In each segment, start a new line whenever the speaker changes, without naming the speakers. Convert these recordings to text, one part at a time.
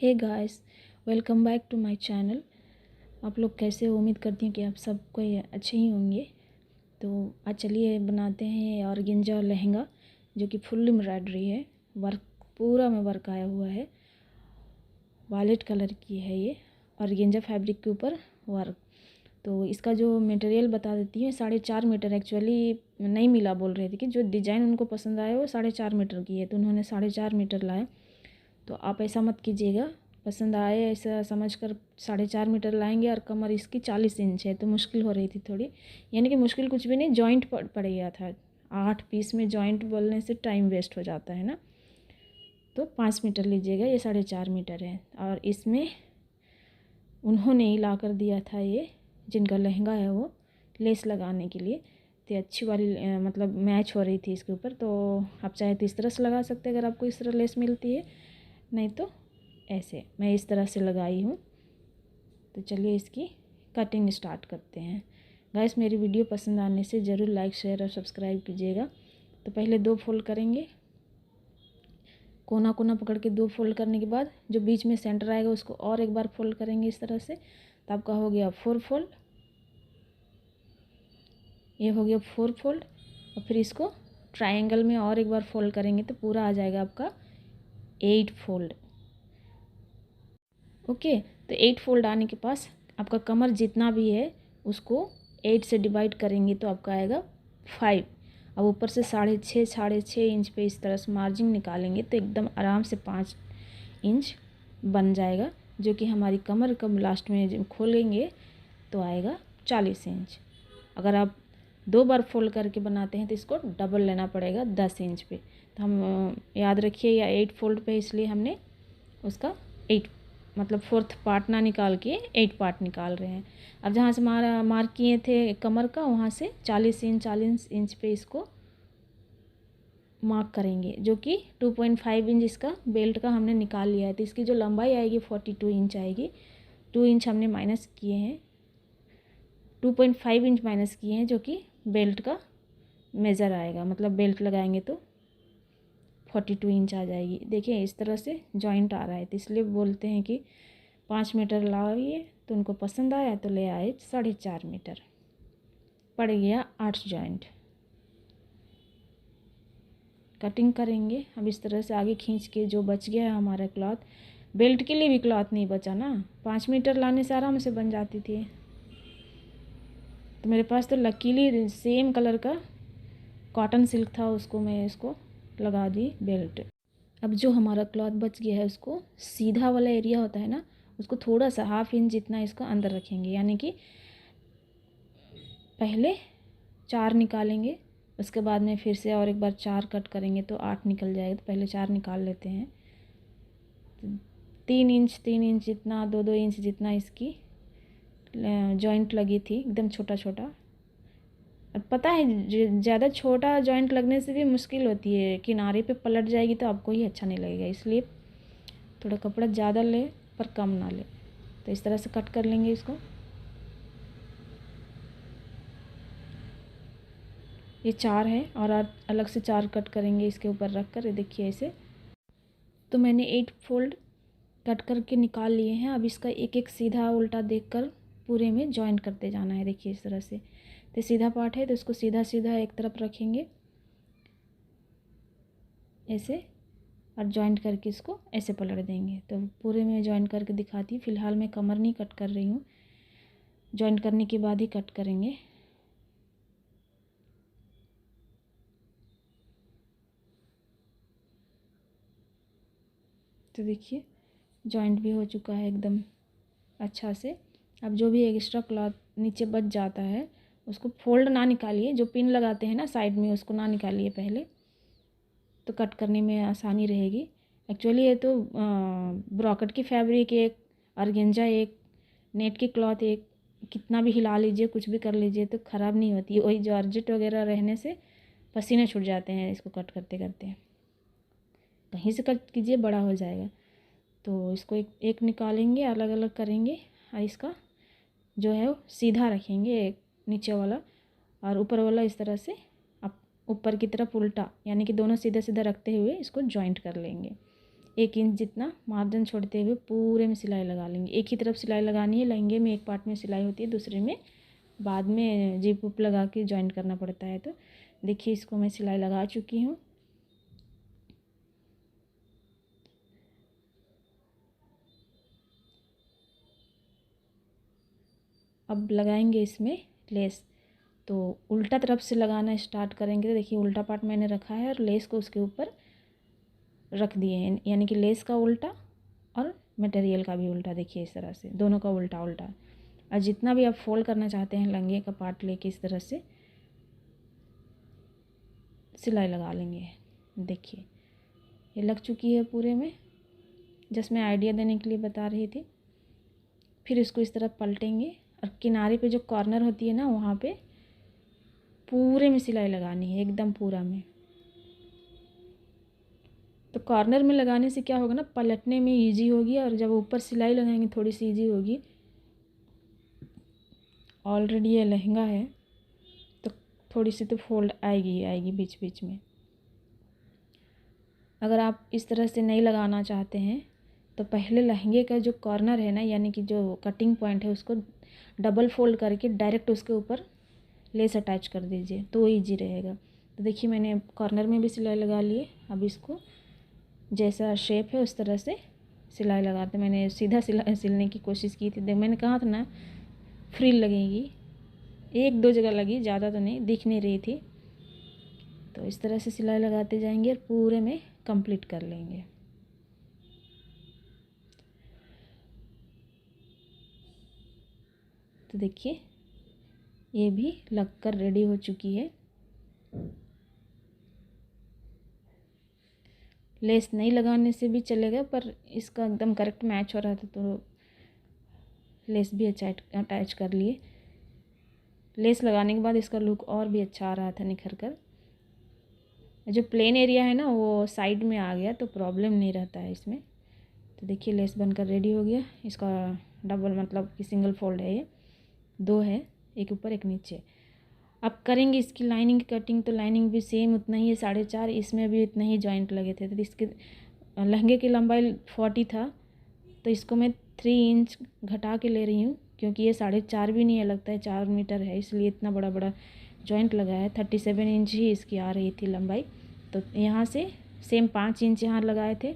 Hey guys, welcome back to my channel. आप लोग कैसे हो? उम्मीद करती हूँ कि आप सब कोई अच्छे ही होंगे। तो आज चलिए बनाते हैं ऑर्गेन्जा लहंगा, जो कि फुल एम्ब्रॉयडरी है। वर्क पूरा में वर्क आया हुआ है, वायलेट कलर की है ये ऑर्गेन्जा फैब्रिक के ऊपर वर्क। तो इसका जो मटेरियल बता देती हूँ, 4.5 मीटर एक्चुअली नहीं मिला, बोल रहे थे कि जो डिज़ाइन उनको पसंद आया वो 4.5 मीटर की है, तो उन्होंने 4.5 मीटर लाए। तो आप ऐसा मत कीजिएगा, पसंद आए ऐसा समझकर 4.5 मीटर लाएंगे। और कमर इसकी 40 इंच है, तो मुश्किल हो रही थी थोड़ी, यानी कि मुश्किल कुछ भी नहीं, जॉइंट पड़ गया था। 8 पीस में जॉइंट बोलने से टाइम वेस्ट हो जाता है ना। तो 5 मीटर लीजिएगा, ये 4.5 मीटर है। और इसमें उन्होंने ही ला कर दिया था, ये जिनका लहंगा है वो लेस लगाने के लिए। तो अच्छी वाली मतलब मैच हो रही थी इसके ऊपर। तो आप चाहे तो इस तरह से लगा सकते हैं अगर आपको इस तरह लेस मिलती है, नहीं तो ऐसे मैं इस तरह से लगाई हूँ। तो चलिए इसकी कटिंग स्टार्ट करते हैं। गाइस, मेरी वीडियो पसंद आने से ज़रूर लाइक शेयर और सब्सक्राइब कीजिएगा। तो पहले 2 फोल्ड करेंगे, कोना कोना पकड़ के 2 फोल्ड करने के बाद जो बीच में सेंटर आएगा उसको और एक बार फोल्ड करेंगे इस तरह से। तो आपका हो गया 4 फोल्ड, ये हो गया 4 फोल्ड। और फिर इसको ट्रायंगल में और एक बार फोल्ड करेंगे तो पूरा आ जाएगा आपका 8 फोल्ड। ओके, तो 8 फोल्ड आने के पास आपका कमर जितना भी है उसको 8 से डिवाइड करेंगे तो आपका आएगा 5। अब ऊपर से 6.5 इंच पे इस तरह से मार्जिन निकालेंगे तो एकदम आराम से 5 इंच बन जाएगा, जो कि हमारी कमर कम लास्ट में जब खोलेंगे तो आएगा 40 इंच। अगर आप 2 बार फोल्ड करके बनाते हैं तो इसको डबल लेना पड़ेगा 10 इंच पे। तो हम याद रखिए या 8 फोल्ड पे, इसलिए हमने उसका 8 मतलब 4th पार्ट ना निकाल के 8 पार्ट निकाल रहे हैं। अब जहाँ से मार्क किए थे कमर का, वहाँ से 40 इंच पे इसको मार्क करेंगे, जो कि 2.5 इंच इसका बेल्ट का हमने निकाल लिया है। तो इसकी जो लंबाई आएगी 42 इंच आएगी। 2 इंच हमने माइनस किए हैं, 2.5 इंच माइनस किए हैं, जो कि बेल्ट का मेज़र आएगा। मतलब बेल्ट लगाएंगे तो 42 इंच आ जाएगी। देखिए इस तरह से जॉइंट आ रहा है, तो इसलिए बोलते हैं कि 5 मीटर लाइए। तो उनको पसंद आया तो ले आए 4.5 मीटर, पड़ गया 8 जॉइंट। कटिंग करेंगे अब इस तरह से आगे खींच के। जो बच गया है हमारा क्लॉथ, बेल्ट के लिए भी क्लॉथ नहीं बचा ना, 5 मीटर लाने से आराम से बन जाती थी। तो मेरे पास तो लकीली सेम कलर का कॉटन सिल्क था, उसको मैं इसको लगा दी बेल्ट। अब जो हमारा क्लॉथ बच गया है उसको सीधा वाला एरिया होता है ना, उसको थोड़ा सा 1/2 इंच जितना इसको अंदर रखेंगे, यानी कि पहले 4 निकालेंगे, उसके बाद में फिर से और एक बार 4 कट करेंगे तो 8 निकल जाएगा। तो पहले 4 निकाल लेते हैं। तो 3 इंच जितना, 2 इंच जितना इसकी जॉइंट लगी थी, एकदम छोटा छोटा। और पता है ज़्यादा छोटा जॉइंट लगने से भी मुश्किल होती है, किनारे पे पलट जाएगी तो आपको ही अच्छा नहीं लगेगा। इसलिए थोड़ा कपड़ा ज़्यादा ले पर कम ना ले। तो इस तरह से कट कर लेंगे इसको। ये 4 है और अलग से 4 कट करेंगे इसके ऊपर रख कर। ये देखिए ऐसे। तो मैंने 8 फोल्ड कट करके निकाल लिए हैं। अब इसका एक एक सीधा उल्टा देखकर पूरे में जॉइन करते जाना है। देखिए इस तरह से। तो सीधा पार्ट है तो इसको सीधा सीधा एक तरफ रखेंगे ऐसे, और जॉइंट करके इसको ऐसे पलट देंगे। तो पूरे में जॉइंट करके दिखाती हूँ। फ़िलहाल मैं कमर नहीं कट कर रही हूँ, जॉइंट करने के बाद ही कट करेंगे। तो देखिए जॉइंट भी हो चुका है एकदम अच्छा से। अब जो भी एक्स्ट्रा क्लॉथ नीचे बच जाता है उसको फोल्ड ना निकालिए, जो पिन लगाते हैं ना साइड में उसको ना निकालिए पहले, तो कट करने में आसानी रहेगी। एक्चुअली ये तो ब्रॉकेट की फैब्रिक एक, ऑर्गेन्जा एक, नेट की क्लॉथ एक, कितना भी हिला लीजिए कुछ भी कर लीजिए तो ख़राब नहीं होती है। वही जॉर्जेट वगैरह रहने से पसीने छूट जाते हैं इसको कट करते करते। कहीं से कट कीजिए बड़ा हो जाएगा। तो इसको एक एक निकालेंगे, अलग अलग करेंगे और इसका जो है वो सीधा रखेंगे, एक नीचे वाला और ऊपर वाला इस तरह से ऊपर की तरफ उल्टा, यानी कि दोनों सीधा सीधा रखते हुए इसको जॉइंट कर लेंगे। 1 इंच जितना मार्जिन छोड़ते हुए पूरे में सिलाई लगा लेंगे। एक ही तरफ सिलाई लगानी है, लहंगे में एक पार्ट में सिलाई होती है, दूसरे में बाद में जिप उप लगा के जॉइंट करना पड़ता है। तो देखिए इसको मैं सिलाई लगा चुकी हूँ। अब लगाएंगे इसमें लेस। तो उल्टा तरफ से लगाना स्टार्ट करेंगे। तो देखिए उल्टा पार्ट मैंने रखा है और लेस को उसके ऊपर रख दिए हैं, यानी कि लेस का उल्टा और मटेरियल का भी उल्टा। देखिए इस तरह से दोनों का उल्टा उल्टा। और जितना भी आप फोल्ड करना चाहते हैं लहंगे का पार्ट लेके इस तरह से सिलाई लगा लेंगे। देखिए ये लग चुकी है पूरे में, जस्ट मैं आइडिया देने के लिए बता रही थी। फिर इसको इस तरह पलटेंगे और किनारे पे जो कॉर्नर होती है ना, वहाँ पे पूरे में सिलाई लगानी है, एकदम पूरा में। तो कॉर्नर में लगाने से क्या होगा ना, पलटने में इजी होगी, और जब ऊपर सिलाई लगाएंगे थोड़ी सी इजी होगी। ऑलरेडी ये लहंगा है तो थोड़ी सी तो फोल्ड आएगी आएगी बीच बीच में। अगर आप इस तरह से नहीं लगाना चाहते हैं तो पहले लहंगे का जो कॉर्नर है ना, यानी कि जो कटिंग पॉइंट है, उसको डबल फोल्ड करके डायरेक्ट उसके ऊपर लेस अटैच कर दीजिए, तो ईजी रहेगा। तो देखिए मैंने कॉर्नर में भी सिलाई लगा ली। अब इसको जैसा शेप है उस तरह से सिलाई लगाते। मैंने सीधा सिलने की कोशिश की थी। मैंने कहा था ना फ्रिल लगेगी, 1-2 जगह लगी, ज़्यादा तो नहीं, दिख नहीं रही थी। तो इस तरह से सिलाई लगाते जाएंगे और पूरे में कंप्लीट कर लेंगे। तो देखिए ये भी लगकर रेडी हो चुकी है। लेस नहीं लगाने से भी चलेगा, पर इसका एकदम करेक्ट मैच हो रहा था तो लेस भी अटैच कर लिए। लेस लगाने के बाद इसका लुक और भी अच्छा आ रहा था निखर कर। जो प्लेन एरिया है ना वो साइड में आ गया तो प्रॉब्लम नहीं रहता है इसमें। तो देखिए लेस बनकर रेडी हो गया। इसका डबल मतलब कि सिंगल फोल्ड है, ये 2 है, एक ऊपर एक नीचे। अब करेंगे इसकी लाइनिंग की कटिंग। तो लाइनिंग भी सेम उतना ही है, 4.5। इसमें भी इतना ही जॉइंट लगे थे। तो इसके लहंगे की लंबाई 40 था, तो इसको मैं 3 इंच घटा के ले रही हूँ, क्योंकि ये 4.5 भी नहीं है, लगता है 4 मीटर है, इसलिए इतना बड़ा बड़ा जॉइंट लगा है। 37 इंच ही इसकी आ रही थी लंबाई। तो यहाँ से सेम 5 इंच यहाँ लगाए थे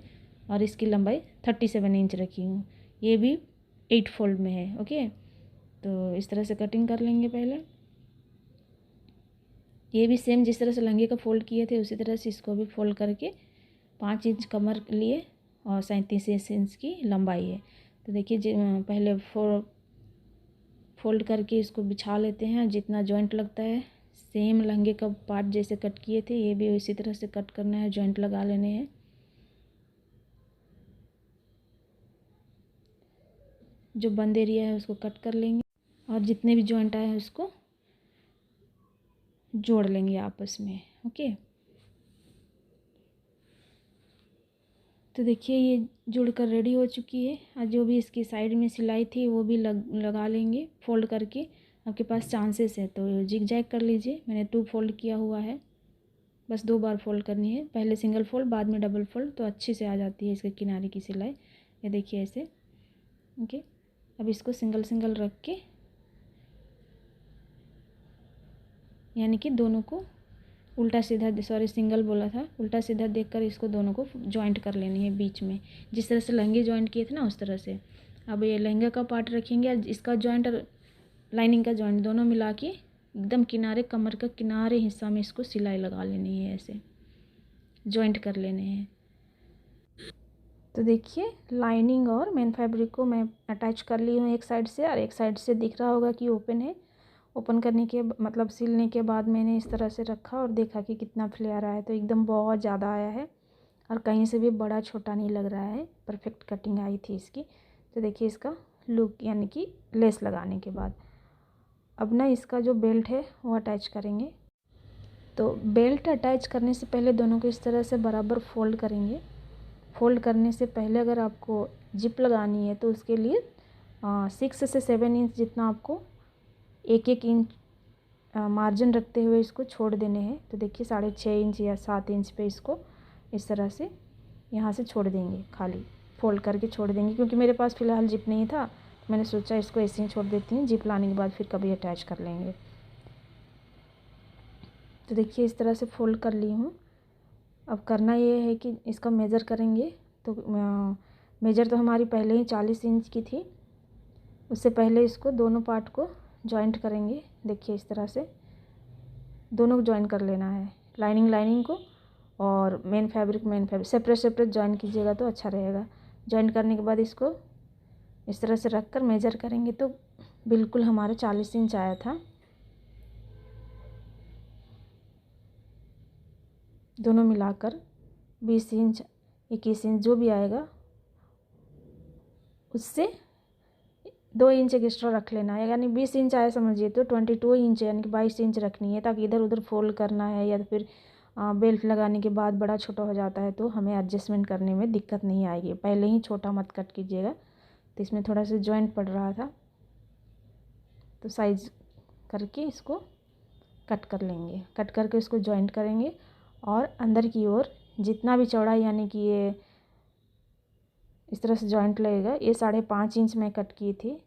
और इसकी लंबाई 37 इंच रखी हूँ। ये भी 8 फोल्ड में है। ओके, तो इस तरह से कटिंग कर लेंगे पहले। ये भी सेम जिस तरह से लहंगे का फोल्ड किए थे उसी तरह से इसको भी फोल्ड करके 5 इंच कमर लिए और 37 इंच की लंबाई है। तो देखिए पहले फोल्ड करके इसको बिछा लेते हैं। जितना जॉइंट लगता है सेम लहंगे का पार्ट जैसे कट किए थे, ये भी इसी तरह से कट करना है, जॉइंट लगा लेने हैं। जो बंद एरिया है उसको कट कर लेंगे और जितने भी जॉइंट आए हैं उसको जोड़ लेंगे आपस में। ओके, तो देखिए ये जुड़कर रेडी हो चुकी है। और जो भी इसकी साइड में सिलाई थी वो भी लगा लेंगे फोल्ड करके। आपके पास चांसेस है तो जिग जैग कर लीजिए। मैंने 2 फोल्ड किया हुआ है, बस 2 बार फोल्ड करनी है, पहले सिंगल फोल्ड बाद में डबल फोल्ड, तो अच्छे से आ जाती है इसके किनारे की सिलाई। ये देखिए ऐसे। ओके, अब इसको सिंगल सिंगल रख के, यानी कि दोनों को उल्टा सीधा, सॉरी सिंगल बोला था, उल्टा सीधा देखकर इसको दोनों को जॉइंट कर लेनी है बीच में, जिस तरह से लहंगे जॉइंट किए थे ना उस तरह से। अब ये लहंगे का पार्ट रखेंगे और इसका जॉइंट और लाइनिंग का जॉइंट दोनों मिला के एकदम किनारे, कमर का किनारे हिस्सा में इसको सिलाई लगा लेनी है, ऐसे जॉइंट कर लेने हैं। तो देखिए लाइनिंग और मेन फैब्रिक को मैं अटैच कर ली हूँ एक साइड से, और एक साइड से दिख रहा होगा कि ओपन है। ओपन करने के मतलब सिलने के बाद मैंने इस तरह से रखा और देखा कि कितना फ्लेयर आया, तो एकदम बहुत ज़्यादा आया है और कहीं से भी बड़ा छोटा नहीं लग रहा है, परफेक्ट कटिंग आई थी इसकी। तो देखिए इसका लुक, यानी कि लेस लगाने के बाद अब ना इसका जो बेल्ट है वो अटैच करेंगे। तो बेल्ट अटैच करने से पहले दोनों को इस तरह से बराबर फोल्ड करेंगे। फोल्ड करने से पहले अगर आपको जिप लगानी है तो उसके लिए 6 से 7 इंच जितना आपको 1-1 इंच मार्जिन रखते हुए इसको छोड़ देने हैं। तो देखिए 6.5 इंच या 7 इंच पे इसको इस तरह से यहाँ से छोड़ देंगे, खाली फोल्ड करके छोड़ देंगे, क्योंकि मेरे पास फ़िलहाल जिप नहीं था, मैंने सोचा इसको ऐसे ही छोड़ देती हूँ, जिप लाने के बाद फिर कभी अटैच कर लेंगे। तो देखिए इस तरह से फ़ोल्ड कर ली हूँ। अब करना ये है कि इसका मेज़र करेंगे। तो मेज़र तो हमारी पहले ही 40 इंच की थी, उससे पहले इसको दोनों पार्ट को जॉइंट करेंगे। देखिए इस तरह से दोनों को जॉइन कर लेना है, लाइनिंग को और मेन फैब्रिक सेपरेट जॉइन कीजिएगा तो अच्छा रहेगा। जॉइन करने के बाद इसको इस तरह से रख कर मेज़र करेंगे तो बिल्कुल हमारा 40 इंच आया था। दोनों मिलाकर 20 इंच 21 इंच जो भी आएगा उससे 2 इंच एक्स्ट्रा रख लेना है, यानी 20 इंच आया समझिए तो 22 इंच यानी कि 22 इंच रखनी है, ताकि इधर उधर फोल्ड करना है या फिर बेल्ट लगाने के बाद बड़ा छोटा हो जाता है तो हमें एडजस्टमेंट करने में दिक्कत नहीं आएगी। पहले ही छोटा मत कट कीजिएगा। तो इसमें थोड़ा सा जॉइंट पड़ रहा था तो साइज करके इसको कट कर लेंगे। कट करके इसको जॉइंट करेंगे और अंदर की ओर जितना भी चौड़ाई यानी कि ये इस तरह से जॉइंट लगेगा। ये 5.5 इंच मैं कट की थी।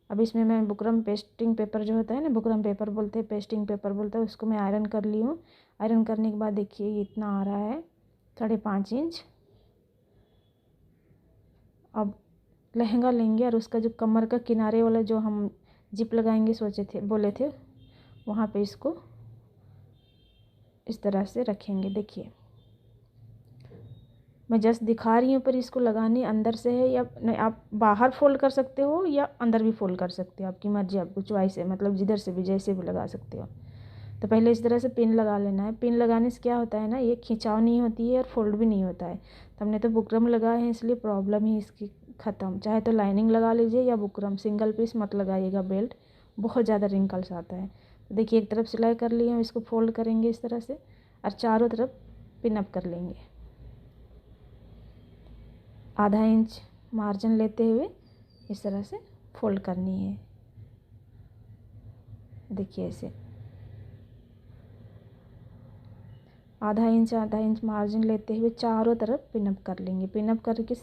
अब इसमें मैं बुकरम पेस्टिंग पेपर जो होता है ना, बुकरम पेपर बोलते हैं, पेस्टिंग पेपर बोलते हैं, उसको मैं आयरन कर ली हूँ। आयरन करने के बाद देखिए ये इतना आ रहा है 5.5 इंच। अब लहंगा लेंगे और उसका जो कमर का किनारे वाला जो हम जिप लगाएंगे बोले थे वहाँ पे इसको इस तरह से रखेंगे। देखिए मैं जस्ट दिखा रही हूँ, पर इसको लगाने अंदर से है या नहीं, आप बाहर फोल्ड कर सकते हो या अंदर भी फोल्ड कर सकते हो, आपकी मर्जी, आपको चॉइस है, मतलब जिधर से भी जैसे भी लगा सकते हो। तो पहले इस तरह से पिन लगा लेना है। पिन लगाने से क्या होता है ना, ये खिंचाव नहीं होती है और फोल्ड भी नहीं होता है। तो हमने तो बुकरम लगाए हैं इसलिए प्रॉब्लम ही इसकी ख़त्म। चाहे तो लाइनिंग लगा लीजिए या बुकरम, सिंगल पीस मत लगाइएगा, बेल्ट बहुत ज़्यादा रिंकल्स आता है। तो देखिए एक तरफ सिलाई कर लिए हम, इसको फोल्ड करेंगे इस तरह से और चारों तरफ पिन अप कर लेंगे। आधा इंच मार्जिन लेते हुए इस तरह से फोल्ड करनी है। देखिए ऐसे आधा इंच मार्जिन लेते हुए चारों तरफ पिनअप कर लेंगे। पिनअप करके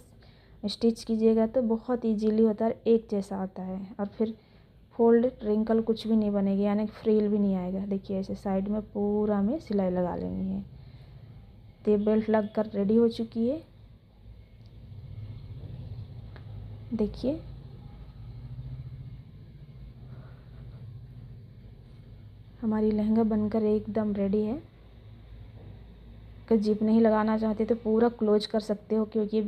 स्टिच कीजिएगा तो बहुत इजीली होता है, एक जैसा आता है और फिर फोल्ड रिंकल कुछ भी नहीं बनेगी, यानी फ्रील भी नहीं आएगा। देखिए ऐसे साइड में पूरा में सिलाई लगा लेनी है। तो ये बेल्ट लग कर रेडी हो चुकी है। देखिए हमारी लहंगा बनकर एकदम रेडी है। अगर जिप नहीं लगाना चाहते तो पूरा क्लोज कर सकते हो, क्योंकि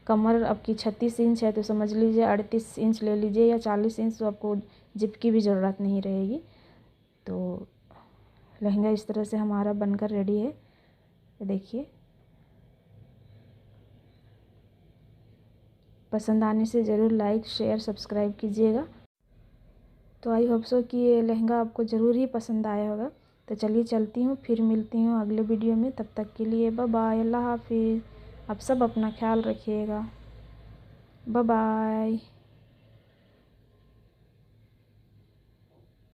कमर आपकी 36 इंच है तो समझ लीजिए 38 इंच ले लीजिए या 40 इंच, तो आपको जिप की भी ज़रूरत नहीं रहेगी। तो लहंगा इस तरह से हमारा बनकर रेडी है। देखिए पसंद आने से ज़रूर लाइक शेयर सब्सक्राइब कीजिएगा। तो आई होप सो कि ये लहंगा आपको ज़रूर ही पसंद आया होगा। तो चलिए चलती हूँ, फिर मिलती हूँ अगले वीडियो में। तब तक के लिए बाय बाय, अल्लाह हाफिज़। आप सब अपना ख्याल रखिएगा। Bye bye.